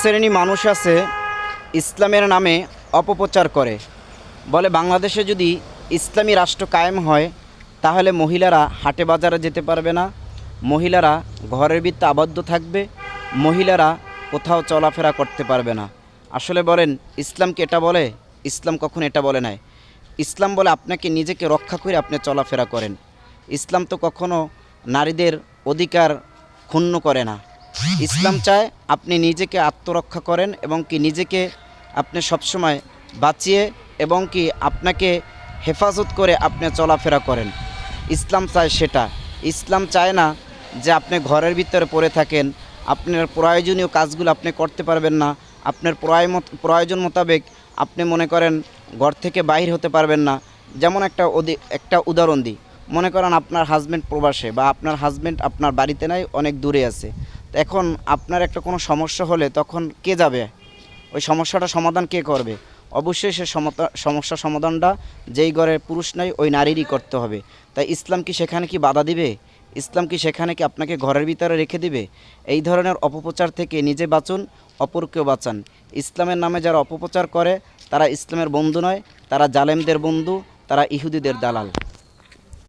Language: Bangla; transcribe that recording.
শ্রেণী মানুষ আছে ইসলামের নামে অপপ্রচার করে, বলে বাংলাদেশে যদি ইসলামী রাষ্ট্র কায়েম হয় তাহলে মহিলারা হাটে বাজারে যেতে পারবে না, মহিলারা ঘরের ভিতরে আবদ্ধ থাকবে, মহিলারা কোথাও চলাফেরা করতে পারবে না। আসলে বলেন ইসলাম কি এটা বলে? ইসলাম কখন এটা বলে নাই। ইসলাম বলে আপনাকে নিজেকে রক্ষা করে আপনি চলাফেরা করেন। ইসলাম তো কখনো নারীদের অধিকার ক্ষুণ্ণ করে না। ইসলাম চায় আপনি নিজেকে আত্মরক্ষা করেন এবং কি নিজেকে আপনি সবসময় বাঁচিয়ে এবং কি আপনাকে হেফাজত করে আপনি চলাফেরা করেন। ইসলাম চায় সেটা। ইসলাম চায় না যে আপনি ঘরের ভিতরে পড়ে থাকেন, আপনার প্রয়োজনীয় কাজগুলো আপনি করতে পারবেন না, আপনার প্রয়োজন মোতাবেক আপনি মনে করেন ঘর থেকে বাইর হতে পারবেন না। যেমন একটা উদাহরণ দিই, মনে করেন আপনার হাজব্যান্ড প্রবাসে বা আপনার হাজব্যান্ড আপনার বাড়িতে নাই, অনেক দূরে আছে। এখন আপনার একটা কোনো সমস্যা হলে তখন কে যাবে? ওই সমস্যাটা সমাধান কে করবে? অবশ্যই সে সমস্যার সমাধানটা যেই ঘরে পুরুষ নাই ওই নারীরই করতে হবে। তাই ইসলাম কি সেখানে কি বাধা দিবে? ইসলাম কি সেখানে কি আপনাকে ঘরের ভিতরে রেখে দিবে? এই ধরনের অপপ্রচার থেকে নিজে বাঁচুন, অপরকেও বাঁচান। ইসলামের নামে যারা অপপ্রচার করে তারা ইসলামের বন্ধু নয়, তারা জালেমদের বন্ধু, তারা ইহুদিদের দালাল।